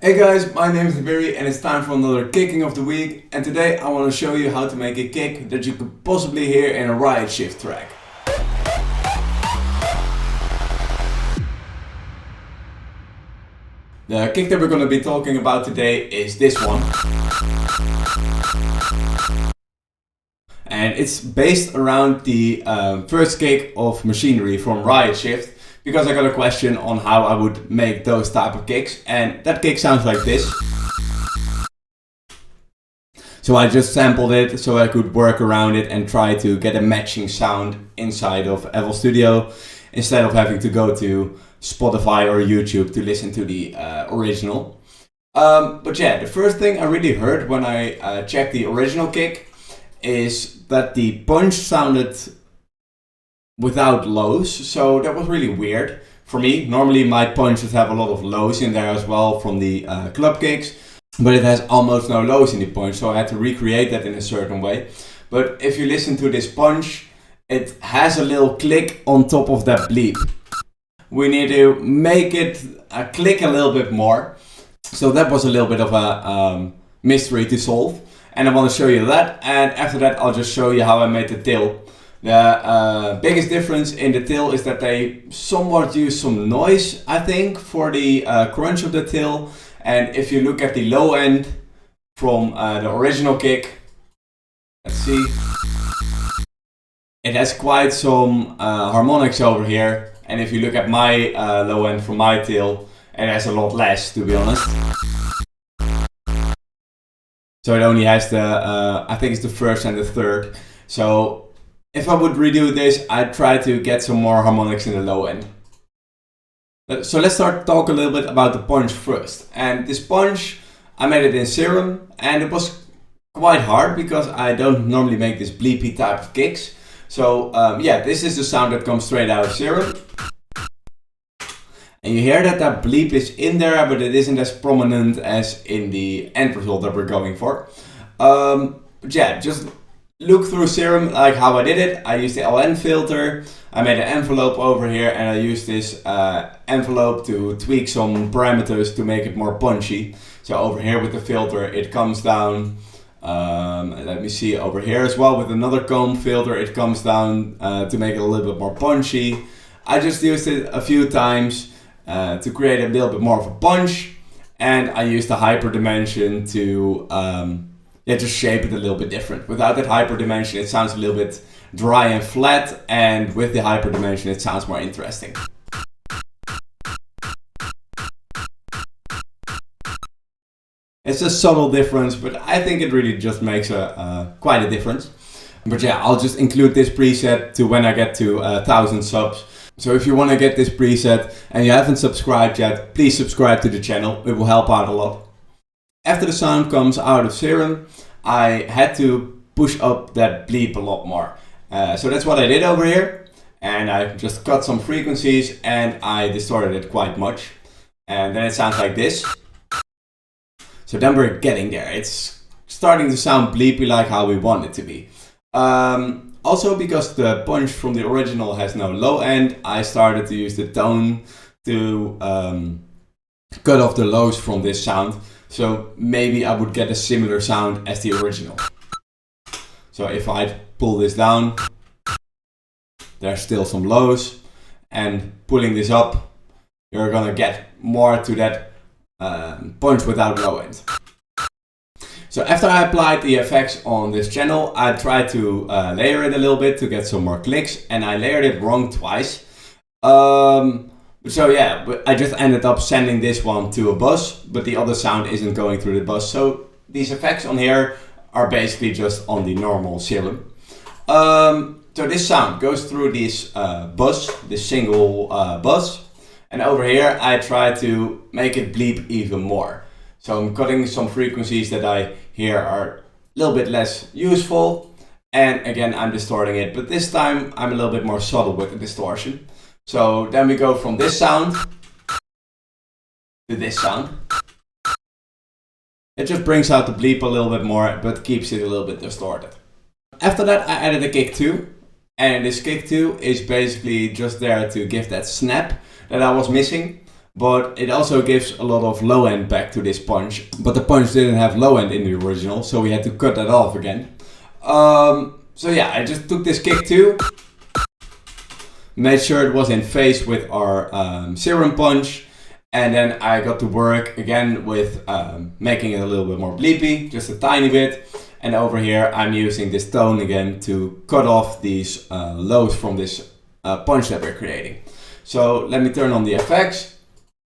Hey guys, my name is Barry and it's time for another kicking of the week, and today I want to show you how to make a kick that you could possibly hear in a Riot Shift track. The kick that we're going to be talking about today is this one. And it's based around the first kick of Machinery from Riot Shift, because I got a question on how I would make those type of kicks, and that kick sounds like this. So I just sampled it so I could work around it and try to get a matching sound inside of FL Studio instead of having to go to Spotify or YouTube to listen to the original. But yeah, the first thing I really heard when I checked the original kick is that the punch sounded without lows, so that was really weird for me. Normally my punches have a lot of lows in there as well from the club kicks, but it has almost no lows in the punch, so I had to recreate that in a certain way. But if you listen to this punch, it has a little click on top of that bleep. We need to make it click a little bit more, so that was a little bit of a mystery to solve, and I want to show you that, and after that I'll just show you how I made the tail. The biggest difference in the tail is that they somewhat use some noise, I think, for the crunch of the tail. And if you look at the low end from the original kick, let's see, it has quite some harmonics over here. And if you look at my low end from my tail, it has a lot less, to be honest. So it only has the, I think it's the first and the third. So if I would redo this, I'd try to get some more harmonics in the low end. So let's talk a little bit about the punch first. And this punch, I made it in Serum, and it was quite hard because I don't normally make this bleepy type of kicks. So yeah, this is the sound that comes straight out of Serum. And you hear that bleep is in there, but it isn't as prominent as in the end result that we're going for. But yeah, just look through Serum like how I did it. I used the LN filter, I made an envelope over here, and I used this envelope to tweak some parameters to make it more punchy. So over here with the filter it comes down, let me see, over here as well with another comb filter it comes down to make it a little bit more punchy. I just used it a few times to create a little bit more of a punch, and I used the hyperdimension to just shape it a little bit different. Without that hyperdimension it sounds a little bit dry and flat, and with the hyperdimension it sounds more interesting. It's a subtle difference, but I think it really just makes quite a difference. But yeah, I'll just include this preset to when I get to 1,000 subs. So if you want to get this preset and you haven't subscribed yet, please subscribe to the channel, it will help out a lot. After the sound comes out of Serum, I had to push up that bleep a lot more. So that's what I did over here. And I just cut some frequencies and I distorted it quite much. And then it sounds like this. So then we're getting there. It's starting to sound bleepy like how we want it to be. Also, because the punch from the original has no low end, I started to use the tone to cut off the lows from this sound. So maybe I would get a similar sound as the original. So if I pull this down, there's still some lows, and pulling this up, you're gonna get more to that punch without low end. So after I applied the effects on this channel, I tried to layer it a little bit to get some more clicks, and I layered it wrong twice. So yeah, I just ended up sending this one to a bus, but the other sound isn't going through the bus. So these effects on here are basically just on the normal Serum. So this sound goes through this bus, this single bus. And over here I try to make it bleep even more. So I'm cutting some frequencies that I hear are a little bit less useful. And again, I'm distorting it, but this time I'm a little bit more subtle with the distortion. So then we go from this sound to this sound. It just brings out the bleep a little bit more, but keeps it a little bit distorted. After that I added a kick 2. And this kick 2 is basically just there to give that snap that I was missing. but it also gives a lot of low end back to this punch. But the punch didn't have low end in the original, so we had to cut that off again. So yeah, I just took this kick too, made sure it was in phase with our Serum punch, and then I got to work again with making it a little bit more bleepy, just a tiny bit. And over here I'm using this tone again to cut off these lows from this punch that we're creating. So let me turn on the effects,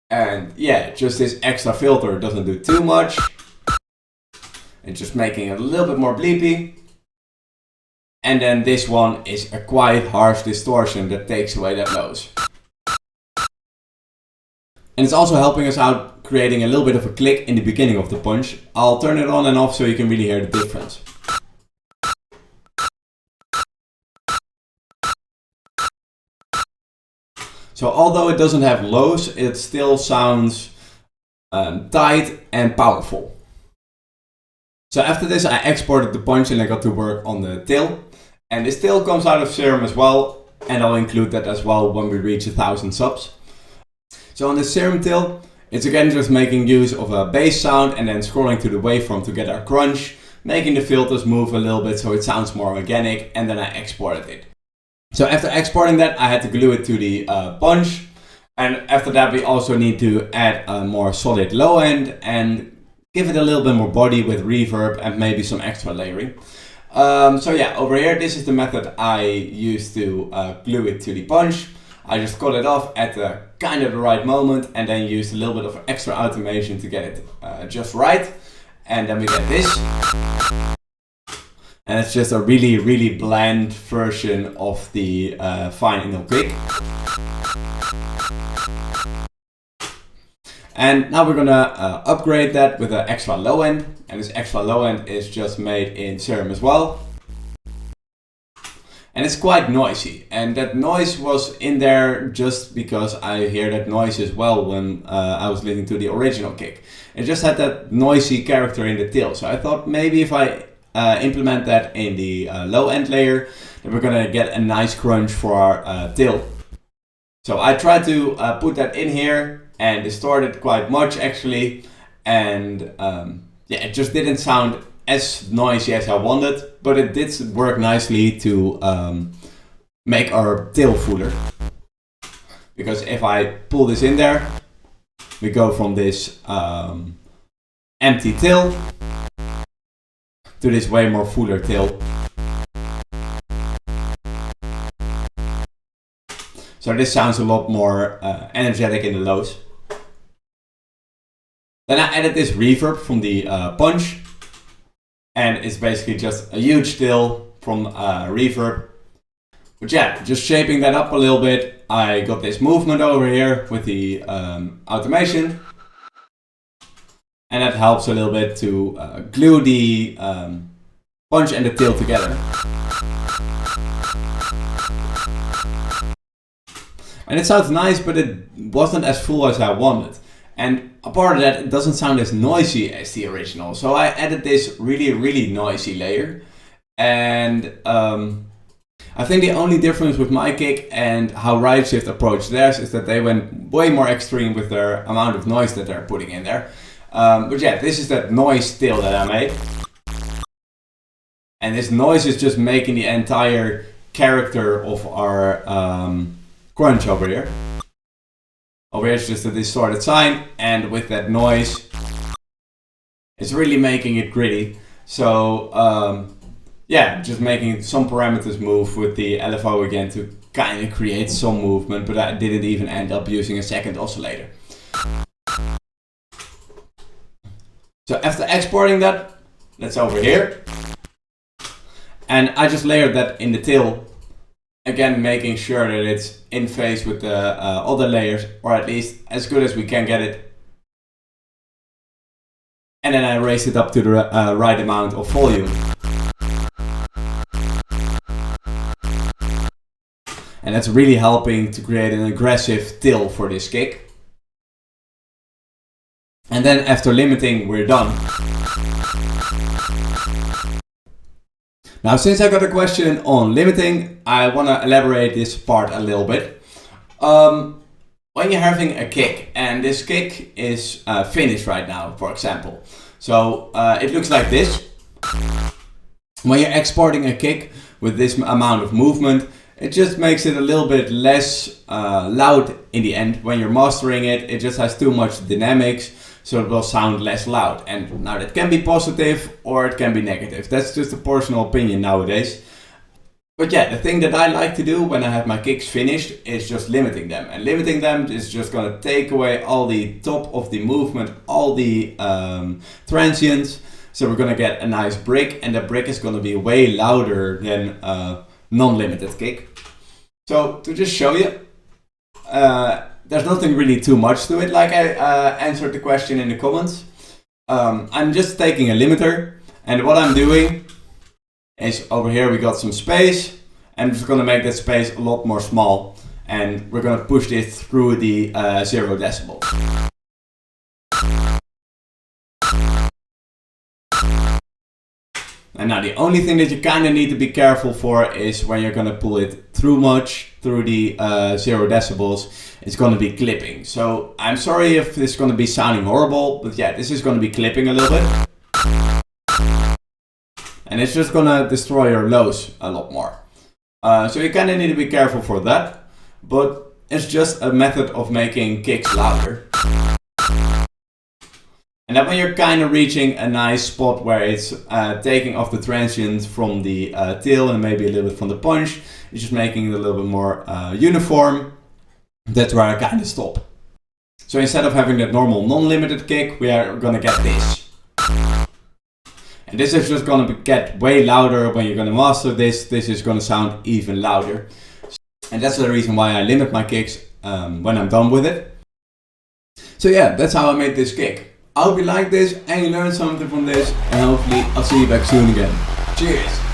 and yeah, just this extra filter doesn't do too much. It's just making it a little bit more bleepy. And then this one is a quite harsh distortion that takes away that lows. And it's also helping us out, creating a little bit of a click in the beginning of the punch. I'll turn it on and off so you can really hear the difference. So although it doesn't have lows, it still sounds tight and powerful. So after this I exported the punch and I got to work on the tail. And this tail comes out of Serum as well, and I'll include that as well when we reach 1,000 subs. So on the Serum tail, it's again just making use of a bass sound and then scrolling to the waveform to get our crunch, making the filters move a little bit so it sounds more organic, and then I exported it. So after exporting that, I had to glue it to the punch, and after that we also need to add a more solid low end and give it a little bit more body with reverb and maybe some extra layering. So yeah, over here, this is the method I used to glue it to the punch. I just cut it off at the kind of the right moment and then used a little bit of extra automation to get it just right. And then we get this. And it's just a really, really bland version of the fine anal kick. And now we're gonna upgrade that with an extra low end. And this extra low end is just made in Serum as well. And it's quite noisy. And that noise was in there just because I hear that noise as well when I was listening to the original kick. It just had that noisy character in the tail. So I thought maybe if I implement that in the low end layer, then we're gonna get a nice crunch for our tail. So I tried to put that in here and distort it quite much actually, and yeah, it just didn't sound as noisy as I wanted, but it did work nicely to make our tail fuller. Because if I pull this in there, we go from this empty tail to this way more fuller tail. So this sounds a lot more energetic in the lows. Then I added this reverb from the punch, and it's basically just a huge tail from reverb. But yeah, just shaping that up a little bit, I got this movement over here with the automation, and that helps a little bit to glue the punch and the tail together. And it sounds nice, but it wasn't as full as I wanted. And apart of that, it doesn't sound as noisy as the original. So I added this really, really noisy layer. And I think the only difference with my kick and how Riot Shift approached theirs is that they went way more extreme with their amount of noise that they're putting in there. But yeah, this is that noise tail that I made. And this noise is just making the entire character of our crunch over here. Over here it's just a distorted sine, and with that noise, it's really making it gritty. So yeah, just making some parameters move with the LFO again to kind of create some movement, but I didn't even end up using a second oscillator. So after exporting that, that's over here. And I just layered that in the tail. Again, making sure that it's in phase with the other layers, or at least as good as we can get it. And then I raised it up to the right amount of volume. And that's really helping to create an aggressive tail for this kick. And then after limiting, we're done. Now, since I got a question on limiting, I want to elaborate this part a little bit. Well, when you're having a kick and this kick is finished right now, for example. So it looks like this. When you're exporting a kick with this amount of movement, it just makes it a little bit less loud in the end. When you're mastering it, it just has too much dynamics, so it will sound less loud. And now that can be positive or it can be negative. That's just a personal opinion nowadays. But yeah, the thing that I like to do when I have my kicks finished is just limiting them. And limiting them is just going to take away all the top of the movement, all the transients. So we're going to get a nice brick, and the brick is going to be way louder than a non-limited kick. So to just show you, there's nothing really too much to it, like I answered the question in the comments. I'm just taking a limiter, and what I'm doing is over here we got some space, and I'm just going to make that space a lot more small, and we're going to push this through the 0 decibels. And now the only thing that you kind of need to be careful for is when you're going to pull it through the 0 decibels, it's going to be clipping. So I'm sorry if this is going to be sounding horrible, but yeah, this is going to be clipping a little bit. And it's just going to destroy your lows a lot more. So you kind of need to be careful for that. But it's just a method of making kicks louder. And then when you're kind of reaching a nice spot where it's taking off the transients from the tail and maybe a little bit from the punch, it's just making it a little bit more uniform. That's where I kind of stop. So instead of having that normal non-limited kick, we are going to get this. And this is just going to get way louder when you're going to master this. This is going to sound even louder. And that's the reason why I limit my kicks when I'm done with it. So yeah, that's how I made this kick. I hope you like this and you learned something from this, and hopefully I'll see you back soon again. Cheers!